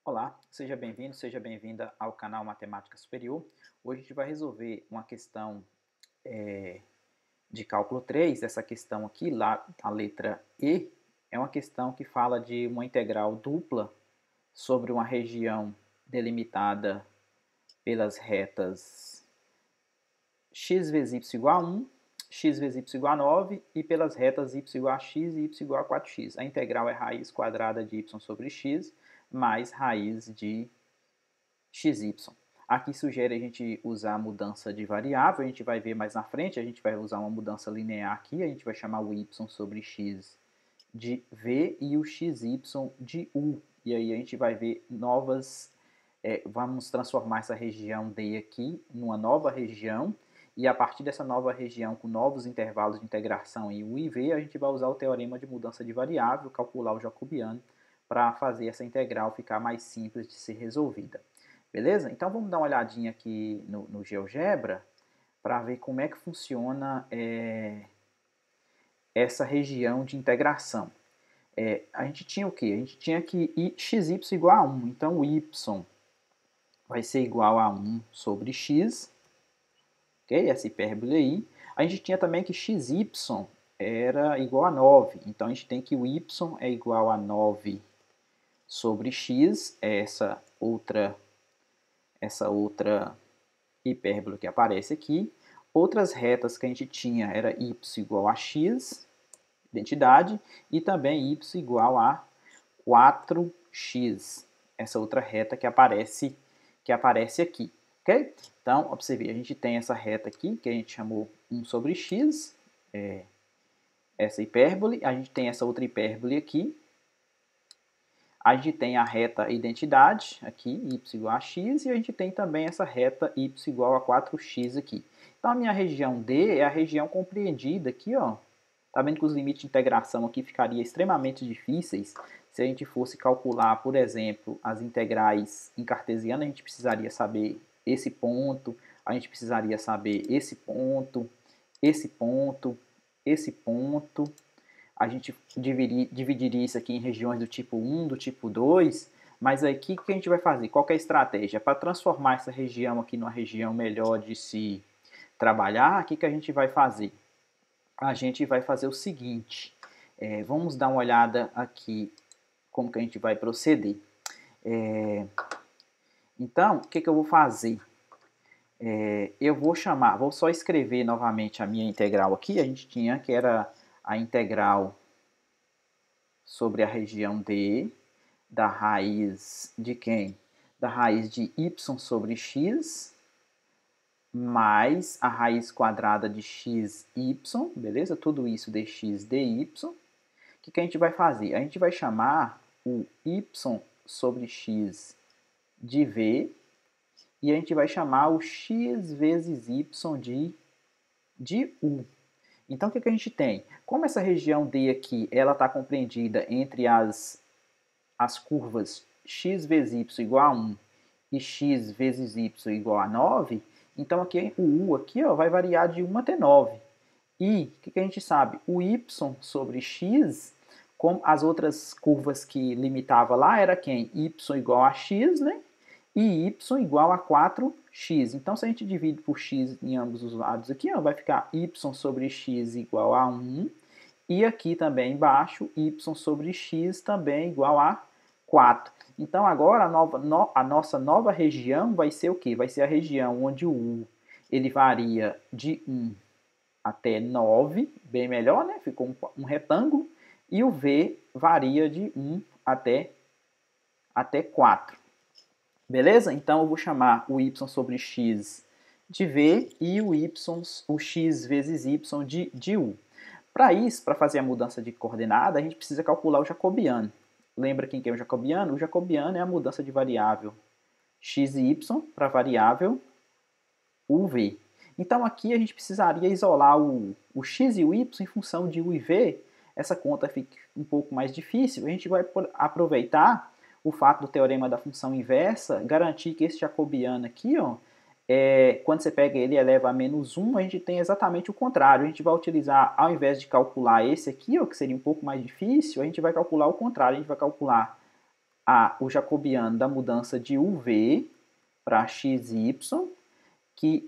Olá, seja bem-vindo, seja bem-vinda ao canal Matemática Superior. Hoje a gente vai resolver uma questão de cálculo 3. Essa questão aqui, lá a letra E, é uma questão que fala de uma integral dupla sobre uma região delimitada pelas retas x vezes y igual a 1, x vezes y igual a 9 e pelas retas y igual a x e y igual a 4x. A integral é raiz quadrada de y sobre x mais raiz de xy. Aqui sugere a gente usar a mudança de variável, a gente vai ver mais na frente, a gente vai usar uma mudança linear aqui, a gente vai chamar o y sobre x de v e o xy de u. E aí a gente vai ver vamos transformar essa região D aqui numa nova região, e a partir dessa nova região com novos intervalos de integração em u e v, a gente vai usar o teorema de mudança de variável, calcular o jacobiano, para fazer essa integral ficar mais simples de ser resolvida. Beleza? Então vamos dar uma olhadinha aqui no GeoGebra para ver como é que funciona essa região de integração. A gente tinha o quê? A gente tinha que xy igual a 1. Então o y vai ser igual a 1 sobre x, ok? Essa hipérbole aí. A gente tinha também que xy era igual a 9. Então a gente tem que o y é igual a 9 sobre x, essa outra hipérbole que aparece aqui. Outras retas que a gente tinha era y igual a x, identidade, e também y igual a 4x, essa outra reta que aparece aqui, ok? Então, observe, a gente tem essa reta aqui, que a gente chamou 1 sobre x, essa hipérbole, a gente tem essa outra hipérbole aqui, a gente tem a reta identidade aqui, y igual a x, e a gente tem também essa reta y igual a 4x aqui. Então a minha região D é a região compreendida aqui, ó. Tá vendo que os limites de integração aqui ficariam extremamente difíceis se a gente fosse calcular, por exemplo, as integrais em cartesiano, a gente precisaria saber esse ponto, a gente precisaria saber esse ponto, esse ponto, esse ponto. A gente dividiria isso aqui em regiões do tipo 1, do tipo 2, mas aqui o que a gente vai fazer? Qual que é a estratégia? Para transformar essa região aqui numa região melhor de se trabalhar, o que a gente vai fazer? A gente vai fazer o seguinte, vamos dar uma olhada aqui como que a gente vai proceder. Então, o que eu vou fazer? Eu vou só escrever novamente a minha integral aqui, a gente tinha que era a integral sobre a região D, da raiz de quem? Da raiz de y sobre x, mais a raiz quadrada de xy, beleza? Tudo isso dx dy. O que a gente vai fazer? A gente vai chamar o y sobre x de v, e a gente vai chamar o x vezes y de u. Então, o que a gente tem? Como essa região D aqui, ela está compreendida entre as curvas x vezes y igual a 1 e x vezes y igual a 9, então aqui o u aqui, ó, vai variar de 1 até 9. E o que a gente sabe? O y sobre x, como as outras curvas que limitava lá, era quem? Y igual a x, né? E y igual a 4x. Então, se a gente divide por x em ambos os lados aqui, ó, vai ficar y sobre x igual a 1. E aqui também embaixo, y sobre x também igual a 4. Então, agora a nossa nova região vai ser o quê? Vai ser a região onde o u ele varia de 1 até 9, bem melhor, né? Ficou um retângulo. E o v varia de 1 até 4. Beleza? Então, eu vou chamar o y sobre x de v e o x vezes y de u. Para isso, para fazer a mudança de coordenada, a gente precisa calcular o jacobiano. Lembra quem que é o jacobiano? O jacobiano é a mudança de variável x e y para a variável uv. Então, aqui a gente precisaria isolar o x e o y em função de u e v. Essa conta fica um pouco mais difícil. A gente vai aproveitar o fato do teorema da função inversa, garantir que esse jacobiano aqui, ó, quando você pega ele e eleva a menos 1, a gente tem exatamente o contrário. A gente vai utilizar, ao invés de calcular esse aqui, ó, que seria um pouco mais difícil, a gente vai calcular o contrário. A gente vai calcular o jacobiano da mudança de UV para XY, que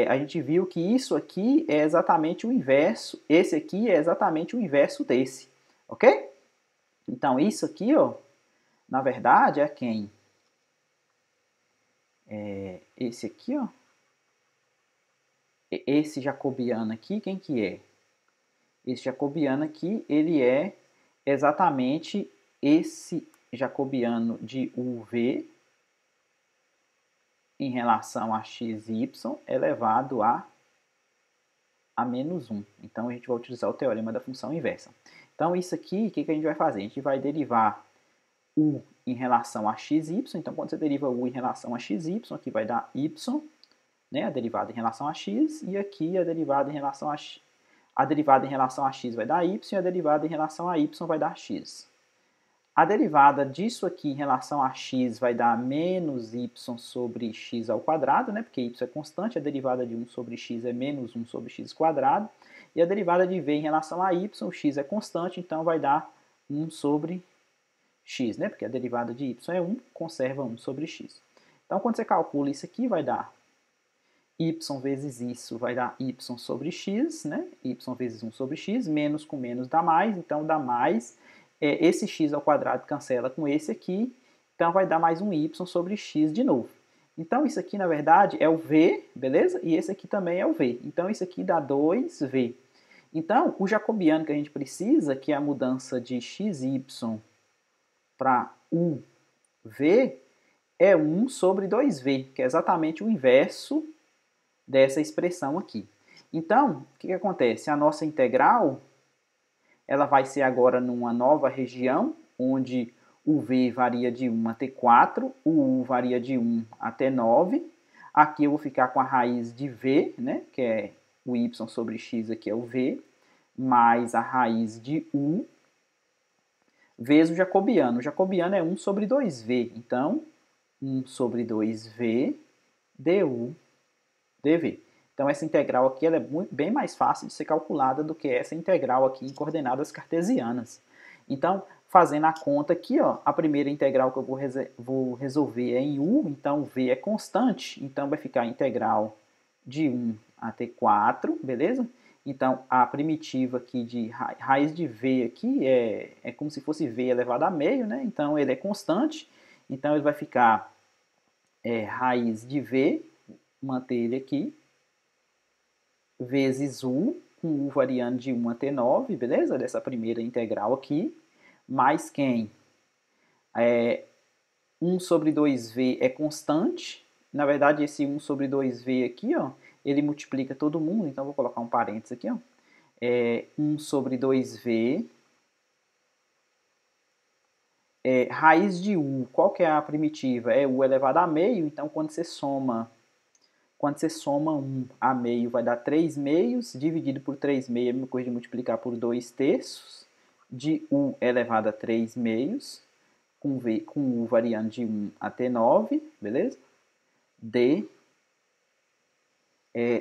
a gente viu que isso aqui é exatamente o inverso, esse aqui é exatamente o inverso desse, ok? Então, isso aqui, ó, na verdade, é quem? Esse aqui, ó. Esse jacobiano aqui, quem que é? Esse jacobiano aqui, ele é exatamente esse jacobiano de UV em relação a xy elevado a menos 1. Então, a gente vai utilizar o teorema da função inversa. Então, isso aqui, o que a gente vai fazer? A gente vai derivar u em relação a xy. Então, quando você deriva u em relação a xy, aqui vai dar y, né, a derivada em relação a x, e aqui a derivada em relação a x. A derivada em relação a x vai dar y, e a derivada em relação a y vai dar x. A derivada disso aqui em relação a x vai dar menos y sobre x ao quadrado, né? Porque y é constante, a derivada de 1 sobre x é menos 1 sobre x quadrado. E a derivada de v em relação a y, o x é constante, então vai dar 1 sobre x, né? Porque a derivada de y é 1, conserva 1 sobre x. Então, quando você calcula isso aqui, vai dar y vezes isso vai dar y sobre x, né? Y vezes 1 sobre x, menos com menos dá mais, então dá mais. Esse x ao quadrado cancela com esse aqui, então vai dar mais um y sobre x de novo. Então isso aqui, na verdade, é o v, beleza? E esse aqui também é o v. Então isso aqui dá 2v. Então, o jacobiano que a gente precisa, que é a mudança de xy para uv, é 1 sobre 2v, que é exatamente o inverso dessa expressão aqui. Então, o que acontece? A nossa integral, ela vai ser agora numa nova região, onde o v varia de 1 até 4, o u varia de 1 até 9. Aqui eu vou ficar com a raiz de v, né, que é o y sobre x, aqui é o v, mais a raiz de u, vezes o jacobiano. O jacobiano é 1 sobre 2v, então 1 sobre 2v du dv. Então, essa integral aqui ela é bem mais fácil de ser calculada do que essa integral aqui em coordenadas cartesianas. Então, fazendo a conta aqui, ó, a primeira integral que eu vou resolver é em u, então v é constante, então vai ficar a integral de 1 até 4, beleza? Então, a primitiva aqui de raiz de v aqui é como se fosse v elevado a meio, né? Então, ele é constante, então ele vai ficar raiz de v, manter ele aqui, vezes u, com u variando de 1 até 9, beleza? Dessa primeira integral aqui, mais quem? 1 sobre 2v é constante, na verdade esse 1 sobre 2v aqui, ó, ele multiplica todo mundo, então vou colocar um parênteses aqui, ó. 1 sobre 2v, raiz de u, qual que é a primitiva? É u elevado a meio, então quando você soma 1 a meio, vai dar 3 meios, dividido por 3 meios é a mesma coisa de multiplicar por 2 terços, de u elevado a 3 meios, com u variando de 1 até 9, beleza?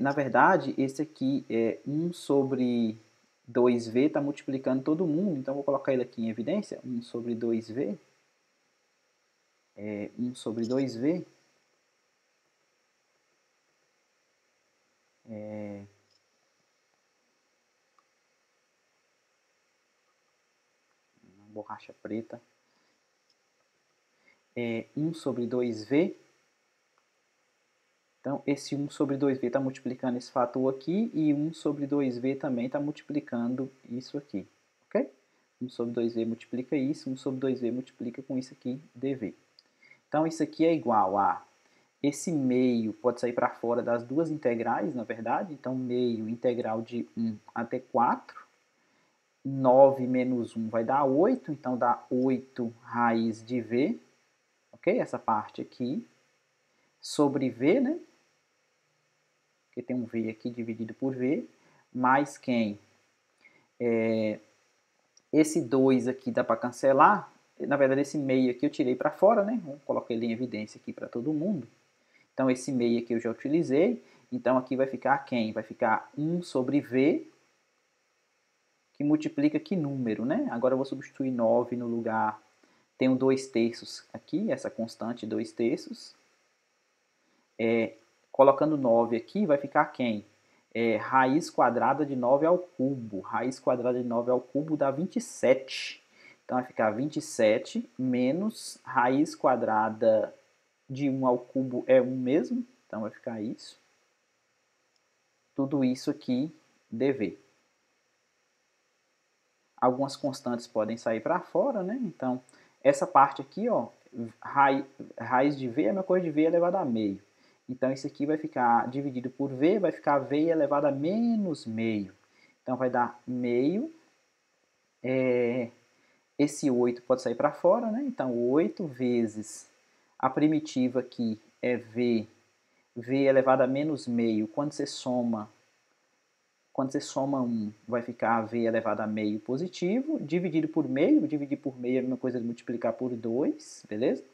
Na verdade, esse aqui é 1 sobre 2v, está multiplicando todo mundo, então vou colocar ele aqui em evidência, 1 sobre 2v, 1 sobre 2v, borracha preta, 1 sobre 2v. Então, esse 1 sobre 2v está multiplicando esse fator aqui, e 1 sobre 2v também está multiplicando isso aqui, ok? 1 sobre 2v multiplica isso, 1 sobre 2v multiplica com isso aqui, dv. Então, isso aqui é igual a, esse meio pode sair para fora das duas integrais, na verdade, então meio integral de 1 até 4, 9 menos 1 vai dar 8, então dá 8 raiz de v, ok? Essa parte aqui, sobre v, né? Porque tem um v aqui dividido por v, mais quem? Esse 2 aqui dá para cancelar, na verdade esse meio aqui eu tirei para fora, né? Vamos colocar ele em evidência aqui para todo mundo. Então esse meio aqui eu já utilizei, então aqui vai ficar quem? Vai ficar 1 sobre v, que multiplica que número, né? Agora eu vou substituir 9 no lugar, tenho 2/3 aqui, essa constante 2/3. Colocando 9 aqui, vai ficar quem? Raiz quadrada de 9 ao cubo. Raiz quadrada de 9 ao cubo dá 27. Então, vai ficar 27 menos raiz quadrada de 1 ao cubo é 1 mesmo. Então, vai ficar isso. Tudo isso aqui, dv. Algumas constantes podem sair para fora, né? Então, essa parte aqui, ó, raiz de v é a mesma coisa de v elevado a meio. Então, isso aqui vai ficar dividido por v, vai ficar v elevado a menos meio. Então, vai dar meio. Esse 8 pode sair para fora, né? Então, 8 vezes a primitiva aqui é v elevado a menos meio. Quando você soma 1, vai ficar v elevado a meio positivo, dividir por meio é a mesma coisa de multiplicar por 2, beleza?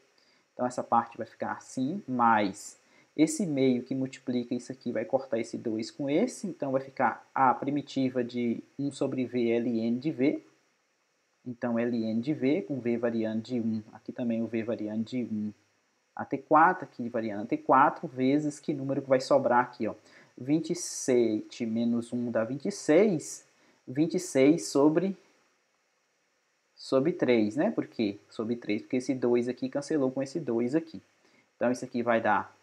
Então, essa parte vai ficar assim, mais esse meio que multiplica isso aqui vai cortar esse 2 com esse, então vai ficar a primitiva de 1 sobre v ln de v. Então, ln de v com v variando de 1, aqui também o v variando de 1 a t4, aqui variando a t4, vezes que número que vai sobrar aqui, ó. 27 menos 1 dá 26, 26 sobre 3, né? Por quê? Sobre 3, porque esse 2 aqui cancelou com esse 2 aqui. Então, isso aqui vai dar,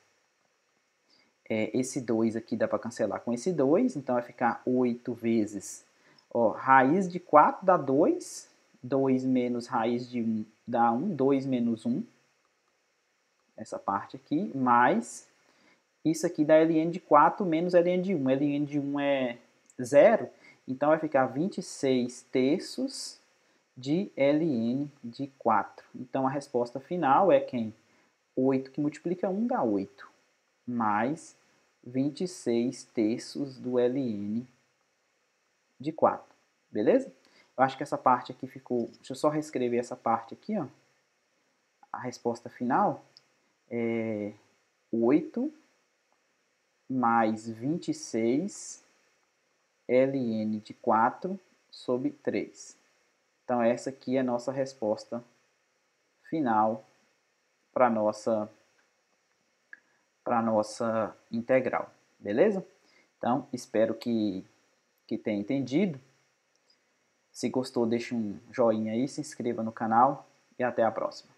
esse 2 aqui dá para cancelar com esse 2, então vai ficar 8 vezes, ó, raiz de 4 dá 2, 2 menos raiz de 1 dá 1, 2 menos 1, essa parte aqui, mais isso aqui dá ln de 4 menos ln de 1. ln de 1 é 0, então vai ficar 26/3 de ln de 4. Então, a resposta final é quem? 8 que multiplica 1 dá 8, mais 26/3 do ln de 4. Beleza? Eu acho que essa parte aqui ficou... Deixa eu só reescrever essa parte aqui, ó. A resposta final é 8 mais 26 ln de 4 sobre 3. Então, essa aqui é a nossa resposta final para a nossa integral. Beleza? Então, espero que tenha entendido. Se gostou, deixe um joinha aí, se inscreva no canal e até a próxima.